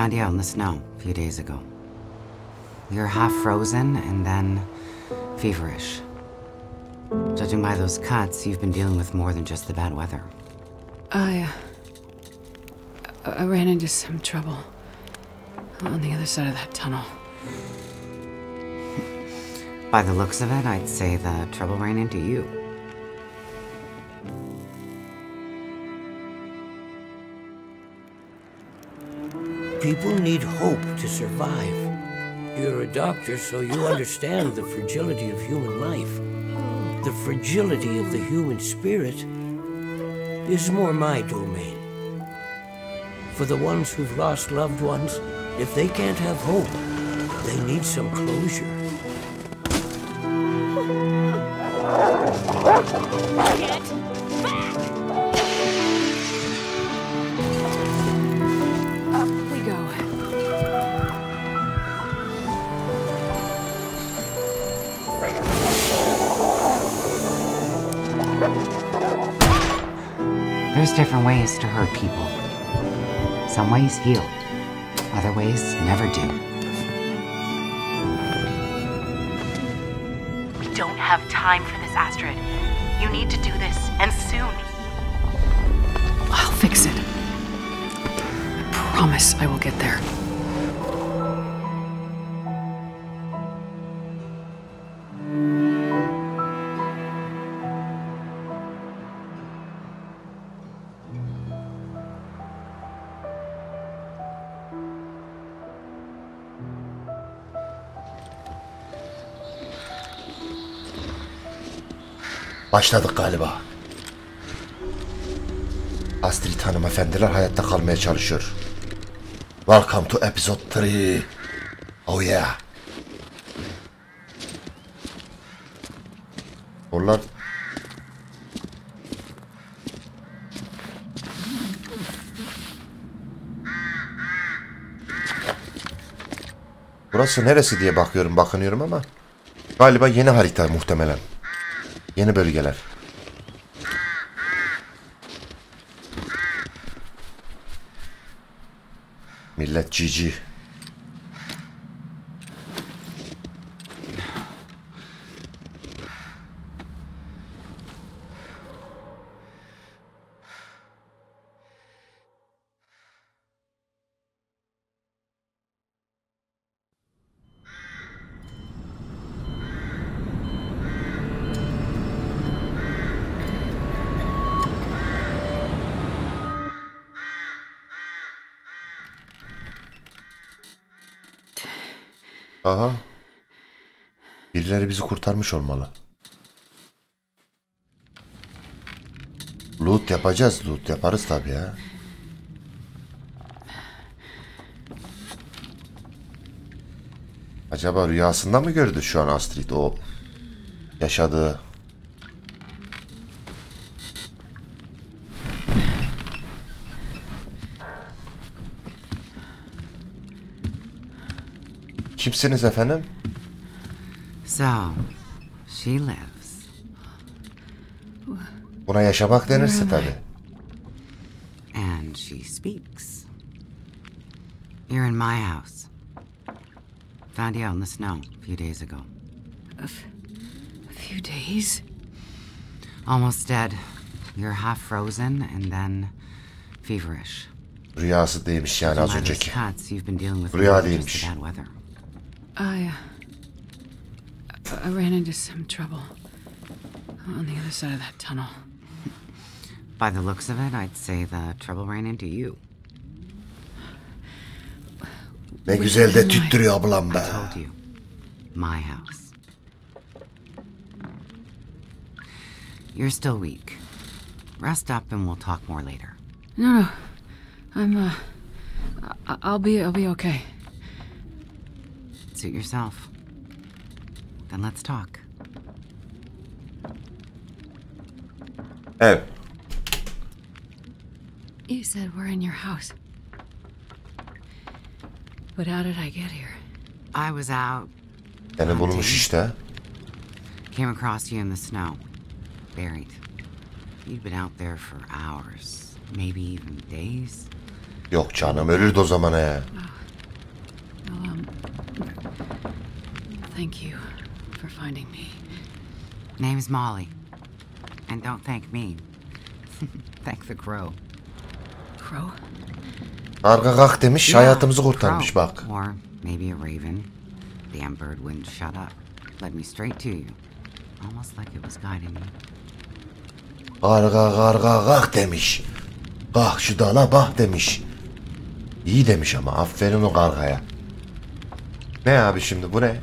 Found you out in the snow a few days ago. You're half frozen and then feverish. Judging by those cuts, you've been dealing with more than just the bad weather. I ran into some trouble on the other side of that tunnel. By the looks of it, I'd say the trouble ran into you. People need hope to survive. You're a doctor, so you understand the fragility of human life. The fragility of the human spirit is more my domain. For the ones who've lost loved ones, if they can't have hope, they need some closure. Get back! Up we go. There's different ways to hurt people. Some ways heal, other ways never do. We don't have time for this, Astrid. You need to do this, and soon. I'll fix it. I promise I will get there. Başladık galiba. Astrid hanımefendiler hayatta kalmaya çalışıyor. Welcome to episode 3. Oh yeah. Onlar... Burası neresi diye bakınıyorum ama galiba yeni harita muhtemelen. Yeni bölgeler. Millet GG. Aha. Birileri bizi kurtarmış olmalı. Loot yapacağız. Loot yaparız tabii ya. Acaba rüyasında mı gördü şu an Astrid o yaşadığı? Kimsiniz efendim? So, she lives. Buna yaşamak denirse tabii. And she speaks. You're in my house. Found you out in the snow a few days ago. A few days? Almost dead. You're half frozen and then feverish. Rüyası değilmiş yani az önceki. Rüya değilmiş. I ran into some trouble on the other side of that tunnel. By the looks of it, I'd say the trouble ran into you. Ne güzel de tüttürüyor ablam be. I told you. My house. You're still weak. Rest up and we'll talk more later. No. I'll be okay. Suit yourself. Then let's talk. Evet. You said we're in your house. But how did I get here? I was out. Beni bulmuş işte. Came across you in the snow. Buried. You'd been out there for hours. Maybe even days. Yok canım, ölürdü o zaman ya. Thank you for finding me. Name's Molly. And don't thank me. Thank the crow. Crow? Karga kalk demiş, Yeah, hayatımızı kurtarmış crow. bak. Or maybe a raven. Damn bird wouldn't shut up. Led me straight to you. Almost like it was guiding me. Karga kalk demiş. Kalk şu dala bak demiş. İyi demiş ama, aferin o kargaya. Ne abi şimdi bu ne?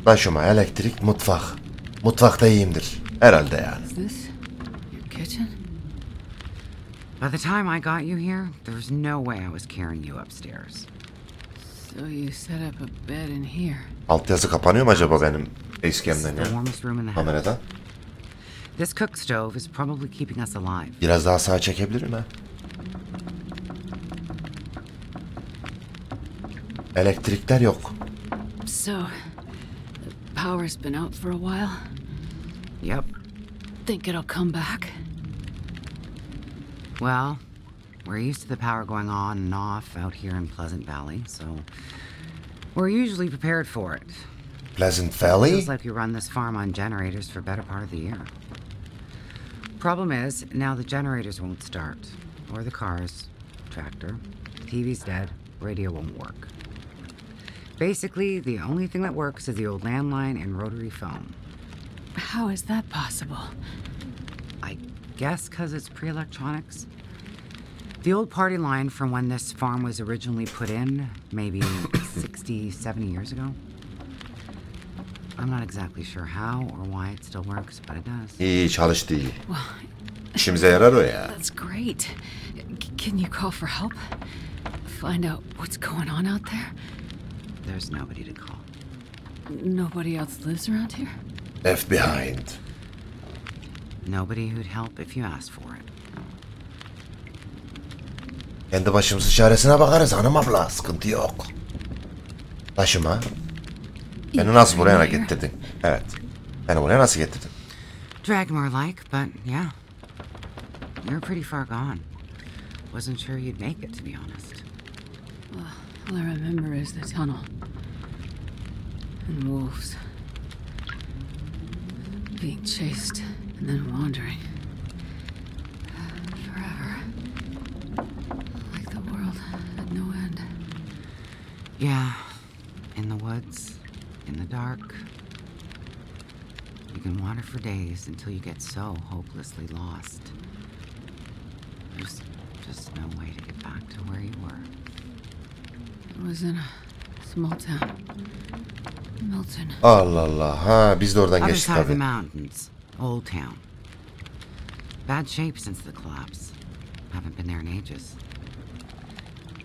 Taşıma, elektrik, mutfak. Mutfakta iyiyimdir. Herhalde yani. Is this your kitchen? By the time I got you here, there was no way I was carrying you upstairs. So you set up a bed in here. Altyazı kapanıyor mu acaba benim This is facecam'den the ya? warmest room in the house. Kameradan. This cook stove is probably keeping us alive. Biraz daha sağa çekebilirim ha. Elektrikler yok. So, the power's been out for a while. Yep. Think it'll come back? Well, we're used to the power going on and off out here in Pleasant Valley, so we're usually prepared for it. Pleasant Valley? Feels like we run this farm on generators for better part of the year. Problem is, now the generators won't start. Or the cars, tractor. TV's dead, radio won't work. Basically, the only thing that works is the old landline and rotary phone. How is that possible? I guess because it's pre-electronics. The old party line from when this farm was originally put in, maybe 60, 70 years ago. I'm not exactly sure how or why it still works, but it does. İyi, çalıştı iyi. İşimize yarar o ya. That's great. Can you call for help? Find out what's going on out there? There's nobody to call. Nobody else lives around here? Left behind. Nobody who'd help if you asked for it. Kendi başımızın çaresine bakarız hanım abla. Sıkıntı yok. Taşıma. Beni nasıl buraya getirdin? Evet. Beni buraya nasıl getirdin? Drag more like, but yeah. You're pretty far gone. Wasn't sure you'd make it, to be honest. All I remember is the tunnel. And wolves. Being chased and then wandering. Forever. Like the world had no end. Yeah. In the woods. In the dark. You can wander for days until you get so hopelessly lost. There's just no way to get back to where you were. It was in a small town. Milton. Allah Allah. Ha, biz de oradan Other geçtik side of the tabii. mountains. Old town. Bad shape since the collapse. Haven't been there in ages.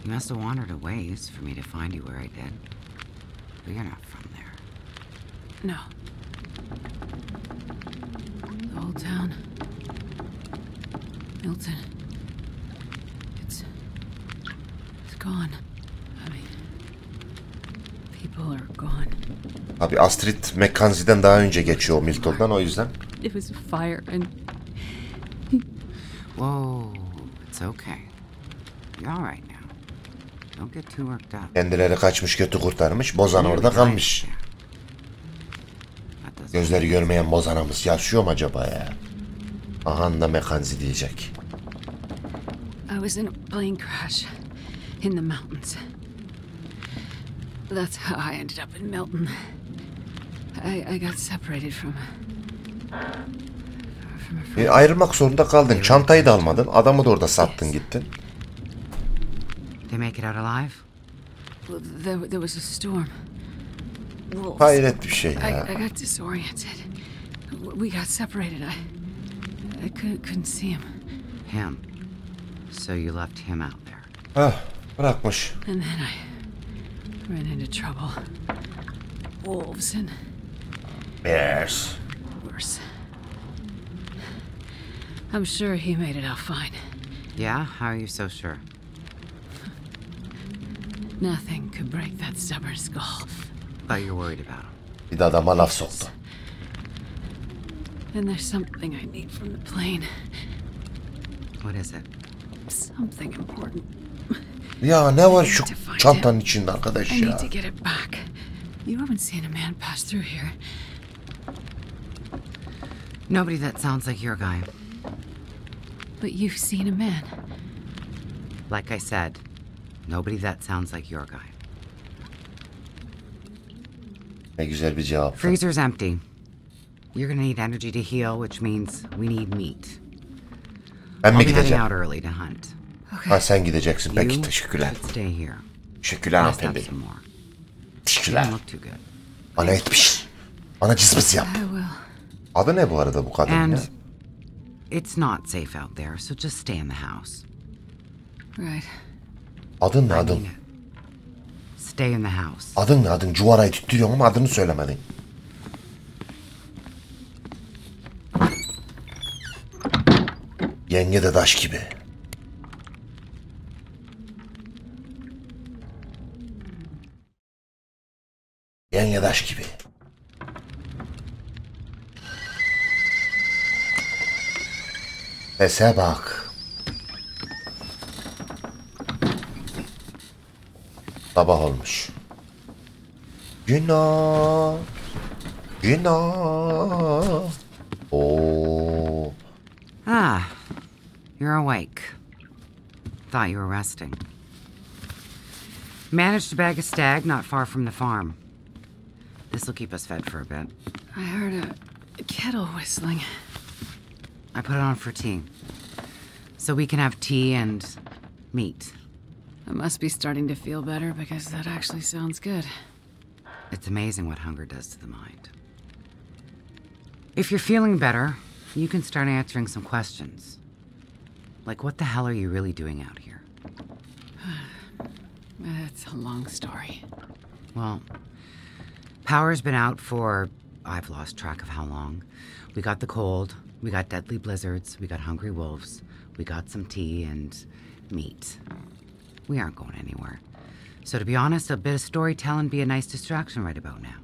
You must have wandered a ways for me to find you where I did. But you're not from there. No. The old town. Milton. It's gone. I mean, people are gone. Abi Astrid Mackenzie'den daha önce geçiyor o Milton'dan, o yüzden. It was fire and Whoa, it's okay. You're all right now. Don't get too worked up. Kendileri kaçmış, kötü kurtarmış. Bozan orada kalmış. Gözleri görmeyen bozanamız yaşıyor mu acaba ya? Aha da Mackenzie diyecek. I was in a plane crash in the mountains. That's how I ended up in Milton. I got separated from a friend. Ayrılmak zorunda kaldın. Çantayı da almadın. Adamı da orada sattın gittin. They make it out alive? Well, there was a storm. Wolves. Hayret bir şey ya. I got disoriented. We got separated. I couldn't see him. Him. So you left him out there. Ah, bırakmış. And then I ran into trouble. Wolves and Bears. worse. I'm sure he made it out fine. Yeah? How are you so sure? Nothing could break that stubborn skull. But you're worried about him. Bir de adama laf soktu. And there's something I need from the plane. What is it? Something important. Ya ne var şu çantanın içinde arkadaş I need ya? to get it back. You haven't seen a man pass through here. Nobody that sounds like your guy. But you've seen a man. Like I said, nobody that sounds like your guy. Ne güzel bir cevap. Freezer's empty. You're gonna need energy to heal, which means we need meat. Ben mi I'll be heading gideceğim? out early to hunt. Ha sen gideceksin. Peki You teşekkürler. should stay here. Teşekkürler Rest up hanımefendi. some more. You Teşekkürler. don't look too good. Bana etmiş. Bana cızbız yap. I will. Adı ne bu arada bu kadının And ya? it's not safe out there, so just stay in the house. Right. Adın ne I adın? mean it. Stay in the house. Adın ne adın? Cuvarayı tutuyorum ama adını söylemedin. Yenge de taş gibi. Yenge taş gibi. Sese bak. Sabah olmuş. Günah. Günah. Oo. Ah, you're awake. Thought you were resting. Managed to bag a stag not far from the farm. This'll keep us fed for a bit. I heard a kettle whistling. I put it on for tea. So we can have tea and meat. I must be starting to feel better because that actually sounds good. It's amazing what hunger does to the mind. If you're feeling better, you can start answering some questions. Like, what the hell are you really doing out here? It's a long story. Well, power's been out for, I've lost track of how long. We got the cold, we got deadly blizzards, we got hungry wolves, we got some tea and meat. We aren't going anywhere. So to be honest, a bit of storytelling be a nice distraction right about now.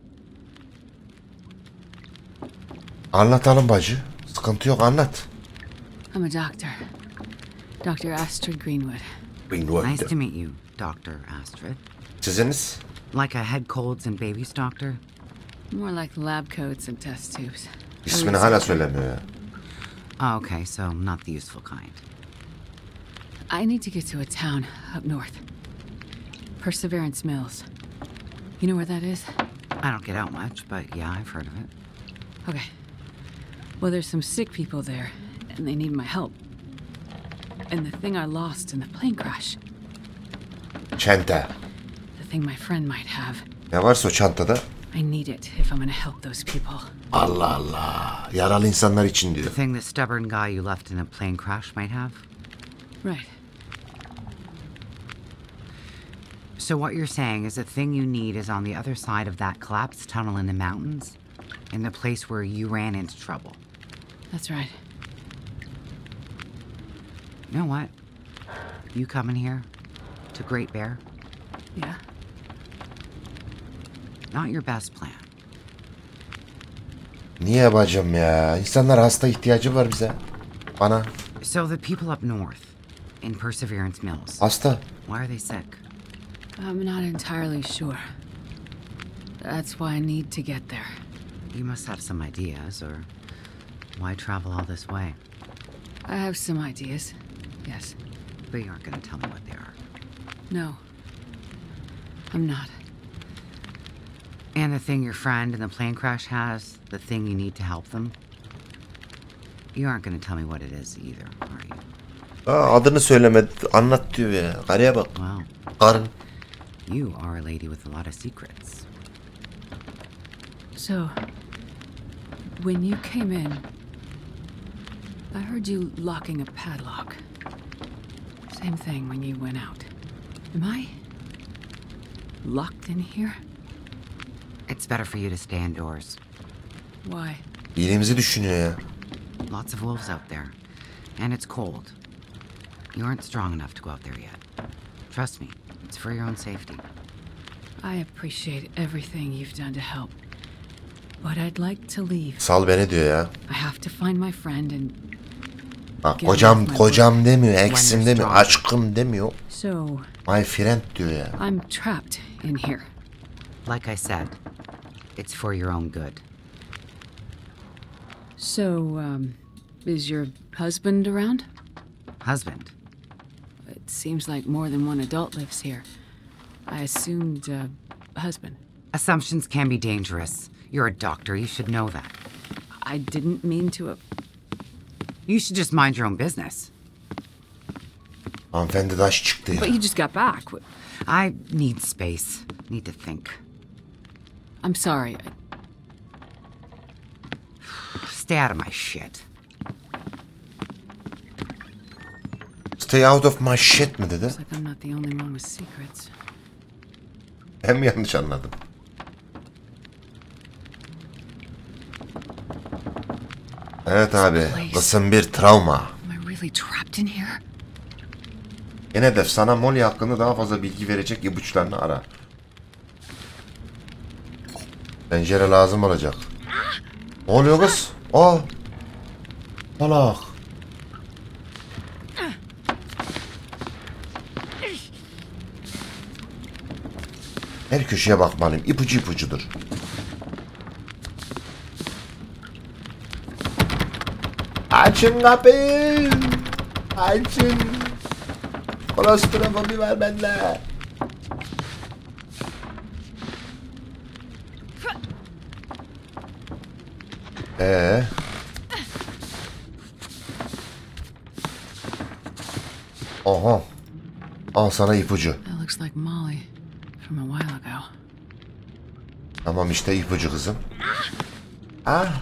Anlatalım bacı. Sıkıntı yok anlat. I'm a doctor. Dr. Astrid Greenwood. Nice to meet you, Dr. Astrid. Siziniz? Like a head colds and babies doctor? More like lab coats and test tubes. İsmini hala söylemiyor ya. Oh, okay, so not the useful kind. I need to get to a town up north. Perseverance Mills. You know where that is? I don't get out much, but yeah, I've heard of it. Okay. Well, there's some sick people there, and they need my help. And the thing I lost in the plane crash. Çanta. The thing my friend might have. Ne varsa o çantada? I need it if I'm gonna help those people. Allah Allah. Yaralı insanlar için diyor. The thing the stubborn guy you left in a plane crash might have? Right. So what you're saying is the thing you need is on the other side of that collapsed tunnel in the mountains? In the place where you ran into trouble? That's right. You know what? You coming here? To Great Bear? Yeah. Not your best plan. Niye bacım ya? İnsanlar hasta ihtiyacı var bize. Bana. So the people up north, in Perseverance Mills, Hasta. why are they sick? I'm not entirely sure. That's why I need to get there. You must have some ideas, or why travel all this way? I have some ideas. Yes. But you aren't going to tell me what they are. No. I'm not. And the thing your friend in the plane crash has, the thing you need to help them, you aren't going to tell me what it is either, are you? Aa, adını söylemedi. Anlat diyor ya. Karıya bak. Well, Karın. you are a lady with a lot of secrets. So, when you came in, I heard you locking a padlock. Same thing when you went out. Am I locked in here? It's better for you to stay indoors. Why? İyiliğimizi düşünüyor ya. Lots of wolves out there, and it's cold. You aren't strong enough to go out there yet. Trust me, it's for your own safety. I appreciate everything you've done to help. But I'd like to leave. Sal beni diyor ya. I have to find my friend and Bak Get off my kocam demiyor, When eksim they're demiyor, strong. aşkım demiyor. So, My friend diyor ya. I'm trapped in here. Like I said, it's for your own good. So, is your husband around? Husband. It seems like more than one adult lives here. I assumed, husband. Assumptions can be dangerous. You're a doctor, you should know that. I didn't mean to. You should just mind your own business. Hanımefendi taş çıktı ya. But you just got back. I need space. Need to think. I'm sorry. Stay out of my shit. Stay out of my shit mi dedi? Looks like I'm not the only one with secrets. Ben mi yanlış anladım? Evet abi. Listen bir travma. Am I really trapped in here? Yine de sana Molly hakkında daha fazla bilgi verecek ipuçlarını ara. Pencere lazım olacak. Ne oluyor kız? Aa! Salak. Her köşeye bakmalıyım. İpucu ipucudur. Açın kapıyı. Açın. Kolostrofobi var bende. Aha. Al sana ipucu. That looks like Molly from a while ago. Tamam işte ipucu kızım. Ah.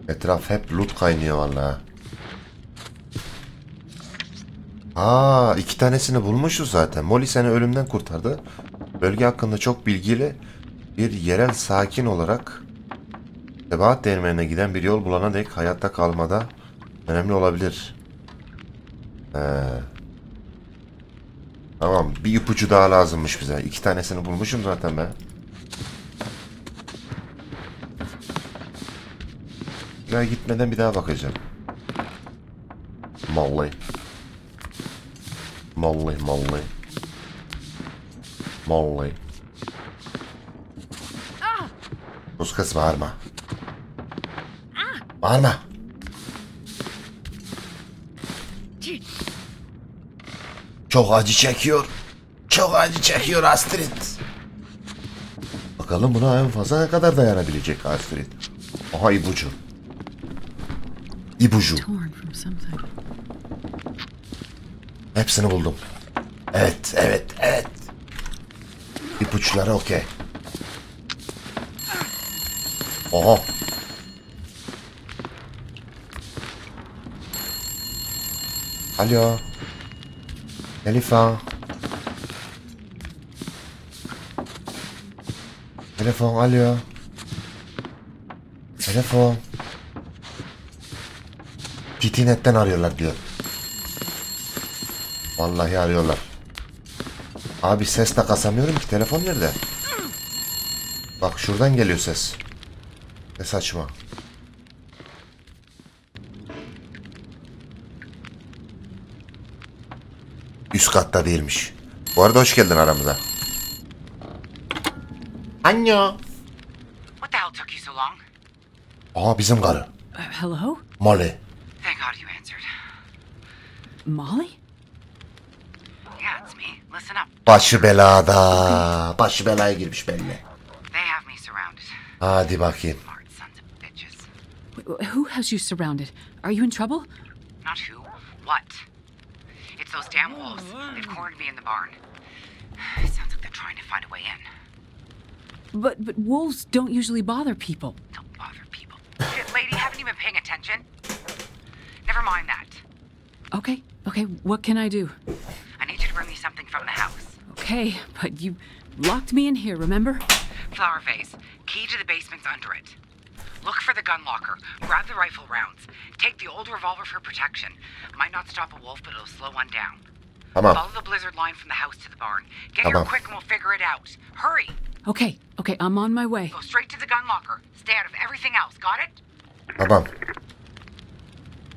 Etraf hep loot kaynıyor vallahi. Aa, 2 tanesini bulmuşuz zaten. Molly seni ölümden kurtardı. Bölge hakkında çok bilgili bir yerel sakin olarak Sebahat Değirmeni'ne giden bir yol bulana dek hayatta kalmada önemli olabilir. Tamam, bir ipucu daha lazımmış bize. 2 tanesini bulmuşum zaten ben. Ben gitmeden bir daha bakacağım. Molly. Molly, Molly. Molly. Sus kız, bağırma. Bağırma. Çok acı çekiyor. Çok acı çekiyor Astrid. Bakalım buna en fazla ne kadar dayanabilecek Astrid. Aha ipucu. İpucu. Torn from something. Hepsini buldum. Evet, evet, evet. İpuçları okey. Oha. Alo. Telefon. Telefon, alo. Telefon. City'netten arıyorlar diyor. Vallahi arıyorlar. Abi ses de kasamıyorum ki. Telefon nerede? Bak şuradan geliyor ses. Ne saçma. Üst katta değilmiş. Bu arada hoş geldin aramıza. Anyo. What the hell took you so long? Aa, bizim karı. Hello? Molly. Thank God you answered. Molly? Yeah, it's me. Listen up. Başı belada. Başı belaya girmiş belli. They have me surrounded. Hadi bakayım. Smart sons of bitches. Who has you surrounded? Are you in trouble? Not who. What? It's those damn wolves. They've cornered me in the barn. It sounds like they're trying to find a way in. But wolves don't usually bother people. Don't bother people. Shit, lady, haven't you been paying attention? Never mind that. Okay, what can I do? I need you to bring me something from the house. Okay, but you locked me in here, remember? Flower vase. Key to the basement's under it. Look for the gun locker. Grab the rifle rounds. Take the old revolver for protection. Might not stop a wolf, but it'll slow one down. Tamam. Follow the blizzard line from the house to the barn. Get Tamam. here quick and we'll figure it out. Hurry! Okay, I'm on my way. Go straight to the gun locker. Stay out of everything else, got it? Tamam.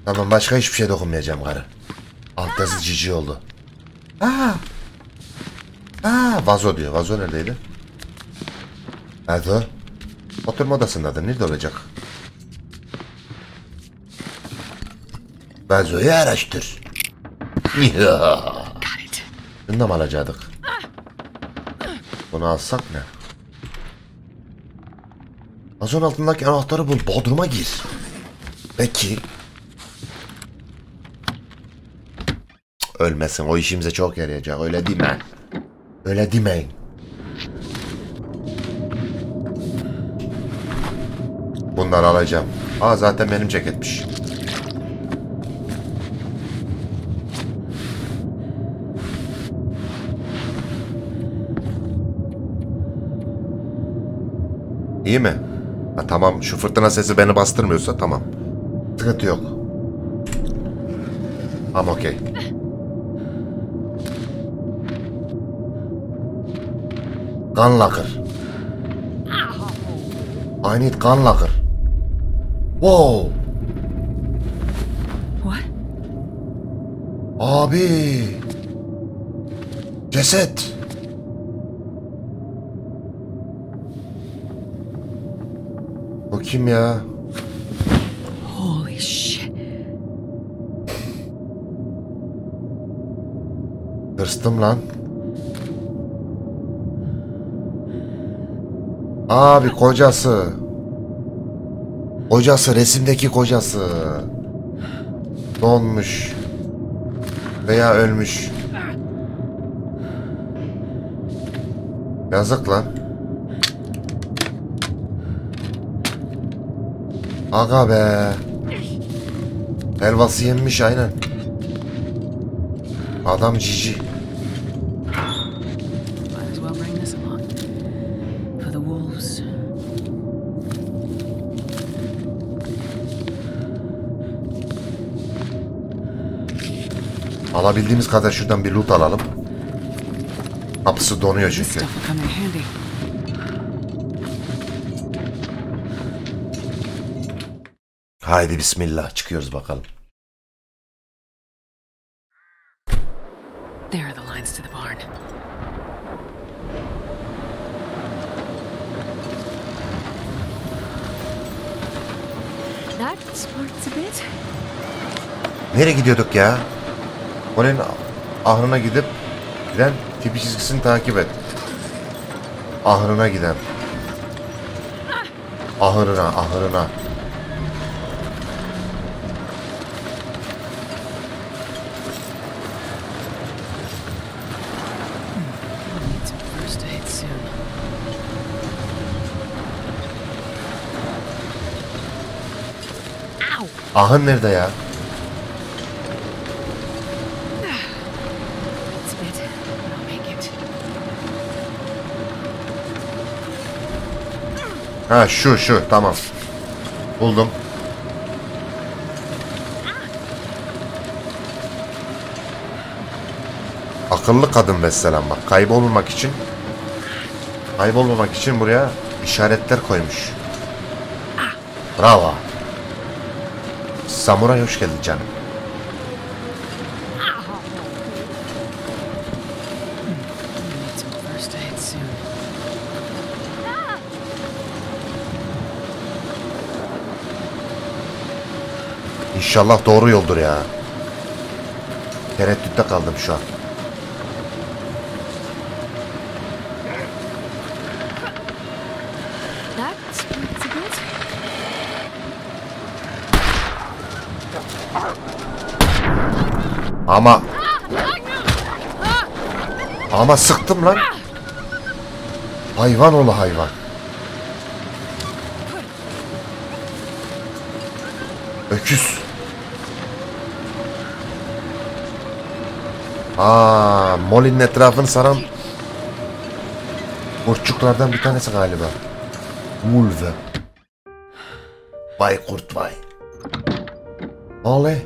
Tamam, başka hiçbir şey dokunmayacağım karı. Alt yazı cici oldu. Vazo diyor. Vazo neredeydi? Vazo. Oturma odasındadır. Nerede olacak? Vazoyu araştır. Bunu da mı alacaktık? Bunu alsak ne? Vazonun altındaki anahtarı bul. Bodruma gir. Peki. Ölmesin. O işimize çok yarayacak. Öyle deme. Öyle demeyin. Bunları alacağım. Zaten benim ceketmiş. İyi mi? Tamam, şu fırtına sesi beni bastırmıyorsa tamam. Sıkıntı yok. Tamam, okey. Gun locker. I need gun locker. Wow. What? Abi. Ceset. Bu kim ya? Holy shit. Tırstım lan. Abi kocası. Kocası, resimdeki kocası. Donmuş. Veya ölmüş. Yazık lan. Aga be. Helvası yenmiş aynen. Adam cici. Might as well bring this along. For the wolves. Alabildiğimiz kadar şuradan bir loot alalım. Kapısı donuyor This çünkü. stuff will come in handy. Haydi bismillah, çıkıyoruz bakalım. There are the lines to the barn. That sparks a bit. Nereye gidiyorduk ya? Onun ahırına gidip giden tipi çizgisini takip et. Ahırına giden. Ahırına. Need some first aid soon. Ow! Ahır nerede ya? It's a bit, but I'll make it. Ha şu tamam. Buldum. Akıllı kadın vesselam bak. Kaybolmamak için buraya işaretler koymuş. Bravo. Samuray hoş geldin canım. Need some first aid soon. İnşallah doğru yoldur ya. Tereddütte kaldım şu an. That sparks a bit. Ama sıktım lan. Hayvan oğlu hayvan. Öküz. Molly'nin etrafını saran kurtçuklardan bir tanesi galiba. Wolf. Vay kurt vay. Molly.